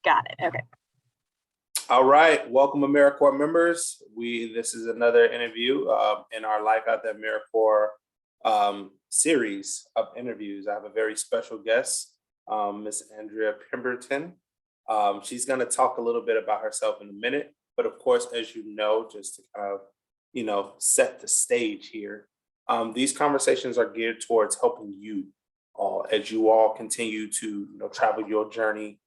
Got it. Okay. All right, welcome AmeriCorps members. This is another interview in our Life at the AmeriCorps series of interviews. I have a very special guest, Miss Andrea Pemberton. She's going to talk a little bit about herself in a minute, but of course, as you know, just to kind of set the stage here, these conversations are geared towards helping you all as you all continue to travel your journey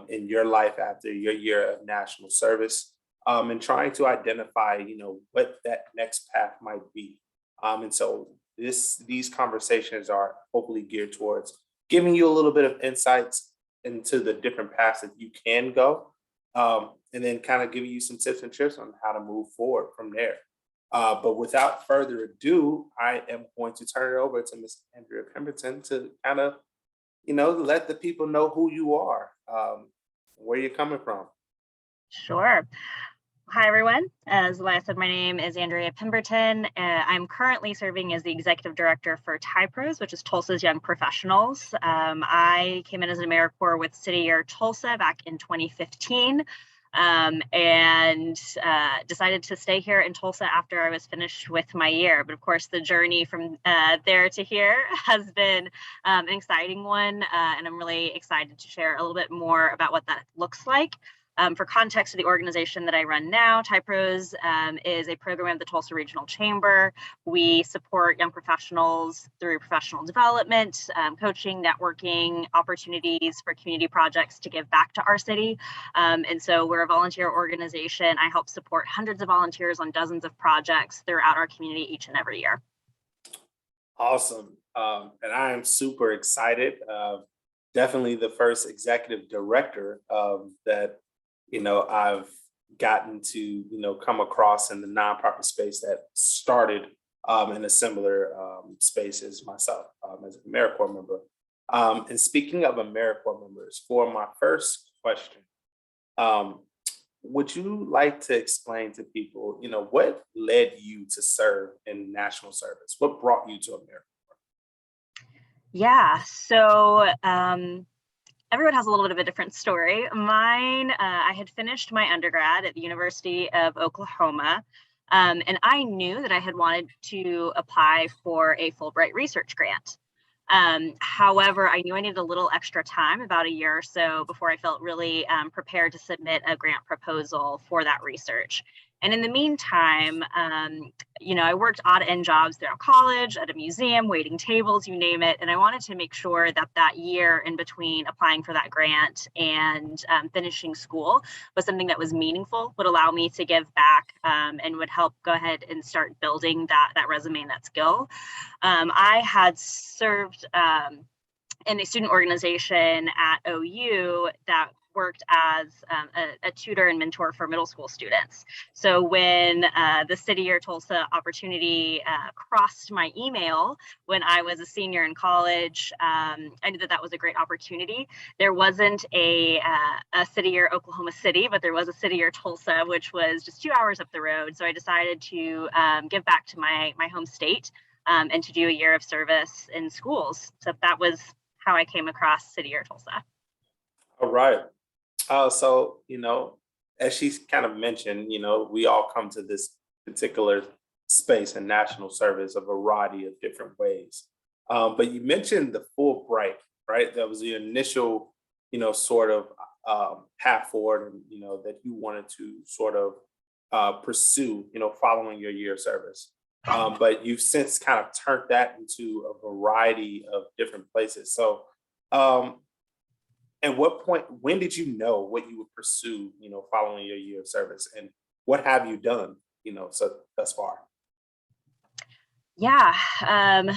in your life after your year of national service, and trying to identify, what that next path might be. And so these conversations are hopefully geared towards giving you a little bit of insights into the different paths that you can go, and then kind of giving you some tips and tricks on how to move forward from there. But without further ado, I am going to turn it over to Miss Andrea Pemberton to kind of let the people know who you are, where you're coming from. Sure. Hi, everyone. As Ilyas said, my name is Andrea Pemberton. I'm currently serving as the Executive Director for TIPROS, which is Tulsa's Young Professionals. I came in as an AmeriCorps with City Year Tulsa back in 2015. And decided to stay here in Tulsa after I was finished with my year. But of course, the journey from there to here has been an exciting one, and I'm really excited to share a little bit more about what that looks like. For context of the organization that I run now, TIPROS is a program of the Tulsa Regional Chamber. We support young professionals through professional development, coaching, networking, opportunities for community projects to give back to our city. And so we're a volunteer organization. I help support hundreds of volunteers on dozens of projects throughout our community each and every year. Awesome. And I am super excited. Definitely the first executive director that I've gotten to, come across in the nonprofit space that started in a similar space as myself as an AmeriCorps member. And speaking of AmeriCorps members, for my first question, would you like to explain to people, what led you to serve in national service? What brought you to AmeriCorps? Yeah, so everyone has a little bit of a different story. Mine, I had finished my undergrad at the University of Oklahoma, and I knew that I had wanted to apply for a Fulbright research grant. However, I knew I needed a little extra time, about a year or so, before I felt really prepared to submit a grant proposal for that research. And in the meantime, I worked odd end jobs throughout college, at a museum, waiting tables, you name it. And I wanted to make sure that that year in between applying for that grant and finishing school was something that was meaningful, would allow me to give back, and would help go ahead and start building that resume and that skill. I had served in a student organization at OU that worked as a tutor and mentor for middle school students. So when the City Year Tulsa opportunity crossed my email when I was a senior in college, I knew that was a great opportunity. There wasn't a City Year Oklahoma City, but there was a City Year Tulsa, which was just 2 hours up the road. So I decided to give back to my home state and to do a year of service in schools. So that was how I came across City Year Tulsa. All right. So, as she's kind of mentioned, we all come to this particular space in national service a variety of different ways. But you mentioned the Fulbright, right? That was the initial, sort of path forward, and, that you wanted to sort of pursue, following your year of service. But you've since kind of turned that into a variety of different places. So, at what point, when did you know what you would pursue, following your year of service, and what have you done, so thus far? Yeah.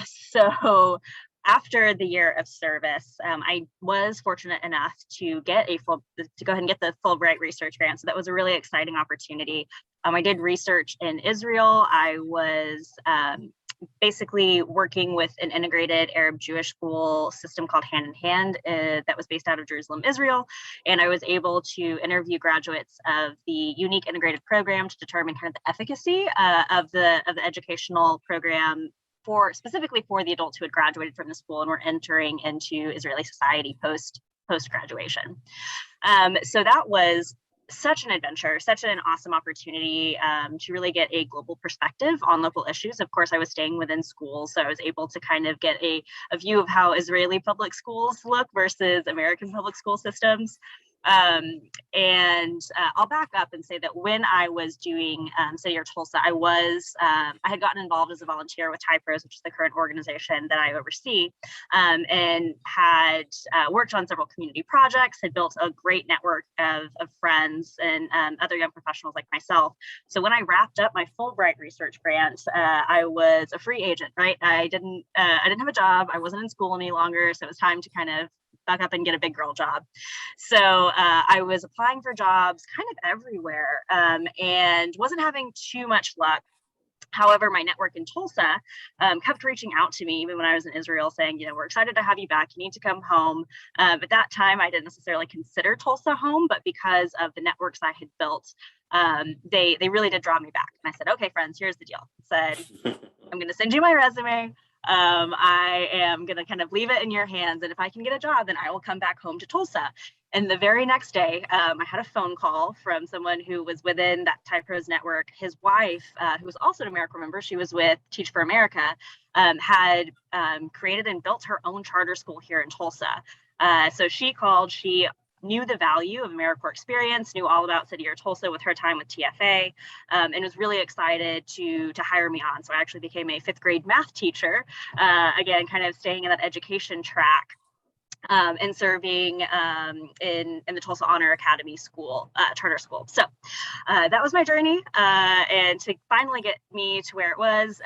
So after the year of service, I was fortunate enough to go ahead and get the Fulbright research grant. So that was a really exciting opportunity. I did research in Israel. I was basically working with an integrated Arab Jewish school system called Hand in Hand that was based out of Jerusalem, Israel. And I was able to interview graduates of the unique integrated program to determine kind of the efficacy of the educational program specifically for the adults who had graduated from the school and were entering into Israeli society post post-graduation. So that was such an adventure, such an awesome opportunity to really get a global perspective on local issues. Of course, I was staying within schools, so I was able to kind of get a view of how Israeli public schools look versus American public school systems. I'll back up and say that when I was doing City or Tulsa, I had gotten involved as a volunteer with TIPROS, which is the current organization that I oversee, and had worked on several community projects, had built a great network of friends and other young professionals like myself. So when I wrapped up my Fulbright research grant, I was a free agent, right? I didn't have a job. I wasn't in school any longer. So it was time to kind of buck up and get a big girl job. So I was applying for jobs kind of everywhere and wasn't having too much luck. However, my network in Tulsa kept reaching out to me even when I was in Israel saying, we're excited to have you back. You need to come home. At that time, I didn't necessarily consider Tulsa home, but because of the networks I had built, they really did draw me back. And I said, okay, friends, here's the deal. I said, I'm going to send you my resume. I am going to kind of leave it in your hands. And if I can get a job, then I will come back home to Tulsa. And the very next day, I had a phone call from someone who was within that TIPROS network. His wife, who was also an AmeriCorps member, she was with Teach for America, had created and built her own charter school here in Tulsa. So she called, she knew the value of AmeriCorps experience, knew all about City or Tulsa with her time with TFA, and was really excited to hire me on. So I actually became a 5th grade math teacher, again, kind of staying in that education track. And serving in the Tulsa Honor Academy school, charter school. So that was my journey. And to finally get me to where it was,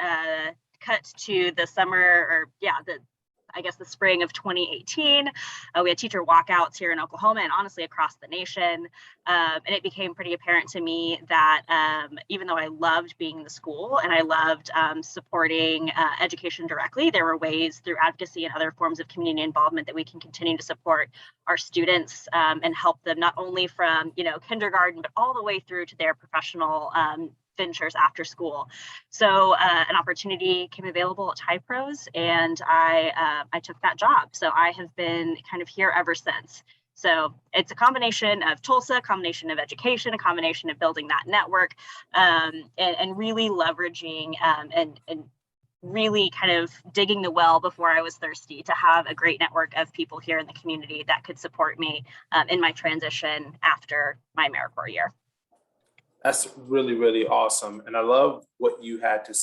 cut to the summer, or the spring of 2018. We had teacher walkouts here in Oklahoma and honestly across the nation. And it became pretty apparent to me that even though I loved being in the school and I loved supporting education directly, there were ways through advocacy and other forms of community involvement that we can continue to support our students and help them not only from, kindergarten, but all the way through to their professional ventures after school. So an opportunity came available at TIPROS, and I took that job. So I have been kind of here ever since. So it's a combination of Tulsa, a combination of education, a combination of building that network, and really leveraging and really kind of digging the well before I was thirsty to have a great network of people here in the community that could support me in my transition after my AmeriCorps year. That's really, really awesome. And I love what you had to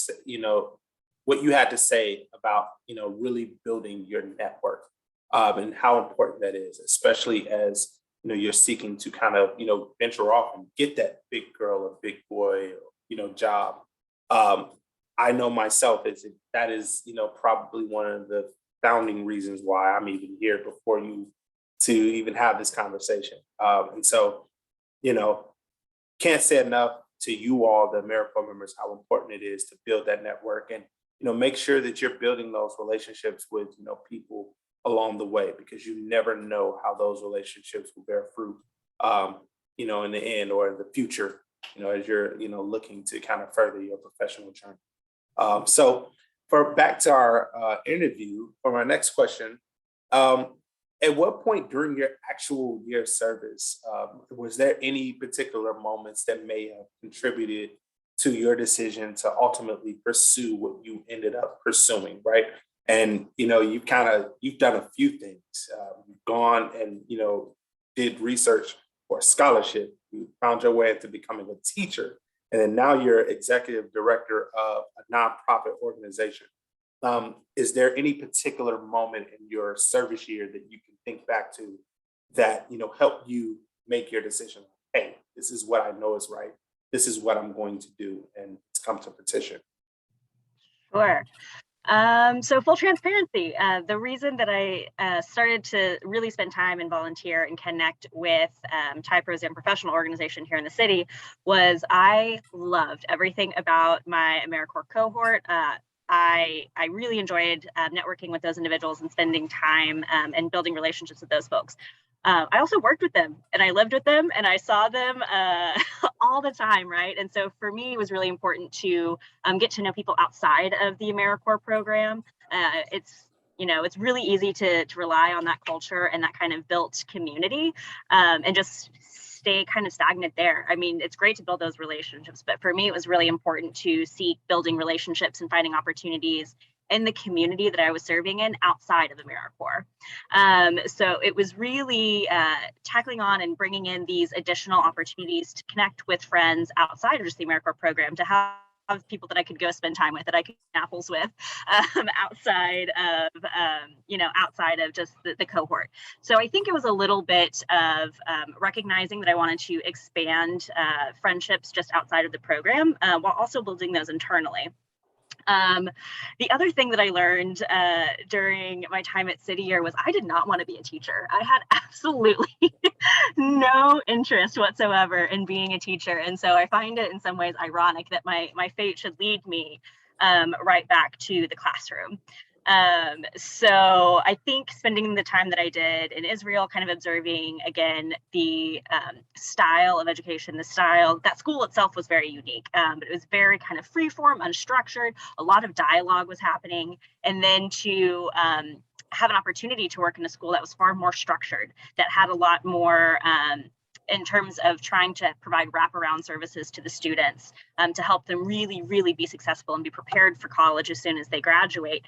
say, about, really building your network and how important that is, especially as, you're seeking to kind of, venture off and get that big girl or big boy, job. I know myself that is, probably one of the founding reasons why I'm even here before you to even have this conversation. And so, can't say enough to you all, the AmeriCorps members, how important it is to build that network and, make sure that you're building those relationships with, people along the way, because you never know how those relationships will bear fruit, in the end or in the future, as you're, looking to kind of further your professional journey. So back to our interview, for my next question, at what point during your actual year of service, was there any particular moments that may have contributed to your decision to ultimately pursue what you ended up pursuing, right? And, you've done a few things. You've gone and, did research or scholarship. You found your way into becoming a teacher. And then now you're executive director of a nonprofit organization. Is there any particular moment in your service year that you can think back to that, helped you make your decision? Hey, this is what I know is right. This is what I'm going to do, and it's come to fruition. Sure. So full transparency, the reason that I started to really spend time and volunteer and connect with TIPROS and professional organization here in the city was I loved everything about my AmeriCorps cohort. I really enjoyed networking with those individuals and spending time and building relationships with those folks. I also worked with them and I lived with them and I saw them all the time, right? And so for me, it was really important to get to know people outside of the AmeriCorps program. It's it's really easy to rely on that culture and that kind of built community, and just stay kind of stagnant there. I mean, it's great to build those relationships, but for me, it was really important to seek building relationships and finding opportunities in the community that I was serving in outside of AmeriCorps. So it was really tackling on and bringing in these additional opportunities to connect with friends outside of just the AmeriCorps program, to have people that I could go spend time with, that I could eat apples with, outside of just the cohort. So I think it was a little bit of recognizing that I wanted to expand friendships just outside of the program, while also building those internally. The other thing that I learned during my time at City Year was I did not want to be a teacher. I had absolutely no interest whatsoever in being a teacher. And so I find it in some ways ironic that my fate should lead me right back to the classroom. So I think spending the time that I did in Israel, kind of observing again the style of education, that school itself was very unique, but it was very kind of freeform, unstructured. A lot of dialogue was happening, and then to have an opportunity to work in a school that was far more structured, that had a lot more in terms of trying to provide wraparound services to the students, to help them really, really be successful and be prepared for college as soon as they graduate.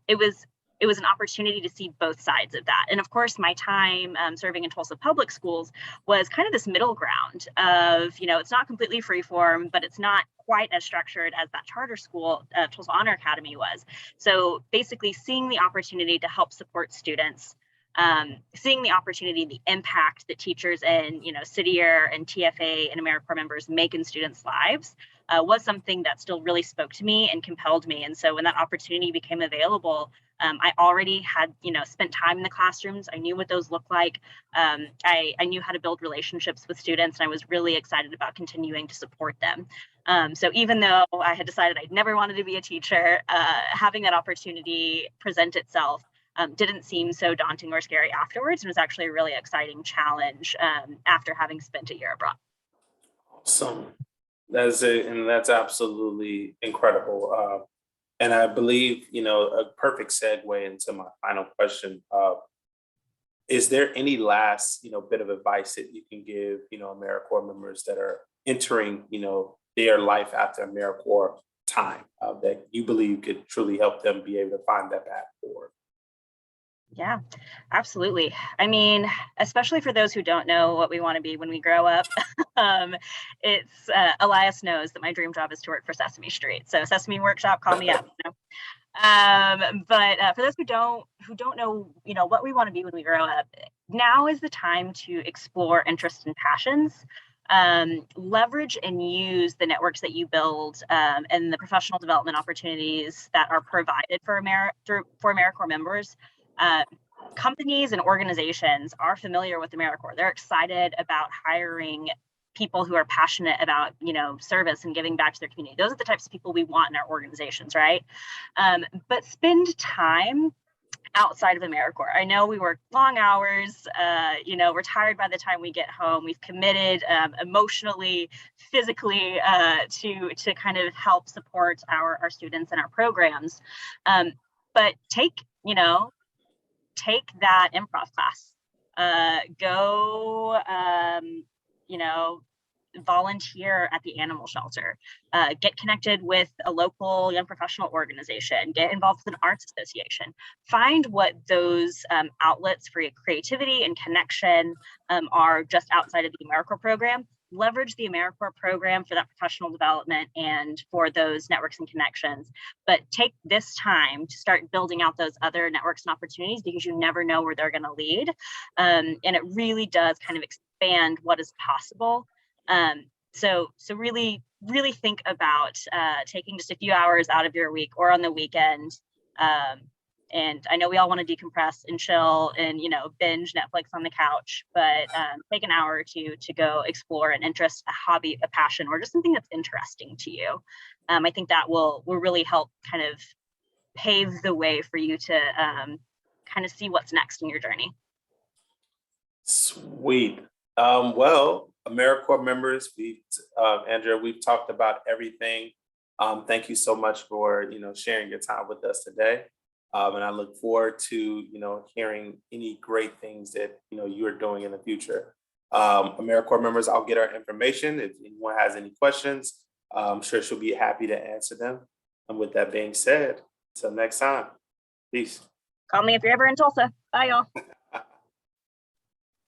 It was an opportunity to see both sides of that. And of course, my time serving in Tulsa public schools was kind of this middle ground of, it's not completely freeform, but it's not quite as structured as that charter school, Tulsa Honor Academy was. So basically seeing the opportunity to help support students, seeing the opportunity, the impact that teachers and City Year and TFA and AmeriCorps members make in students' lives was something that still really spoke to me and compelled me. And so when that opportunity became available, I already had spent time in the classrooms. I knew what those looked like. I knew how to build relationships with students, and I was really excited about continuing to support them. So even though I had decided I'd never wanted to be a teacher, having that opportunity present itself didn't seem so daunting or scary afterwards, and was actually a really exciting challenge after having spent a year abroad. Awesome. That's it, and that's absolutely incredible. And I believe, a perfect segue into my final question. Is there any last, bit of advice that you can give, AmeriCorps members that are entering, their life after AmeriCorps time that you believe could truly help them be able to find that path forward? Yeah, absolutely. I mean, especially for those who don't know what we want to be when we grow up, it's Ilyas knows that my dream job is to work for Sesame Street. So Sesame Workshop, call me up. But for those who don't know, what we want to be when we grow up, now is the time to explore interests and passions. Leverage and use the networks that you build and the professional development opportunities that are provided for AmeriCorps members. Companies and organizations are familiar with AmeriCorps. They're excited about hiring people who are passionate about, service and giving back to their community. Those are the types of people we want in our organizations, right? But spend time outside of AmeriCorps. I know we work long hours, we're tired by the time we get home. We've committed emotionally, physically to kind of help support our students and our programs. But take that improv class, go, volunteer at the animal shelter, get connected with a local young professional organization, get involved with an arts association, find what those outlets for creativity and connection are just outside of the AmeriCorps program. Leverage the AmeriCorps program for that professional development and for those networks and connections, but take this time to start building out those other networks and opportunities, because you never know where they're going to lead. And it really does kind of expand what is possible. So really, really think about taking just a few hours out of your week or on the weekend. And I know we all want to decompress and chill and, binge Netflix on the couch, but take an hour or two to go explore an interest, a hobby, a passion, or just something that's interesting to you. I think that will really help kind of pave the way for you to kind of see what's next in your journey. Sweet. Well, AmeriCorps members, Andrea, we've talked about everything. Thank you so much for sharing your time with us today. And I look forward to, hearing any great things that, you are doing in the future. AmeriCorps members, I'll get our information. If anyone has any questions, I'm sure she'll be happy to answer them. And with that being said, until next time, peace. Call me if you're ever in Tulsa. Bye, y'all.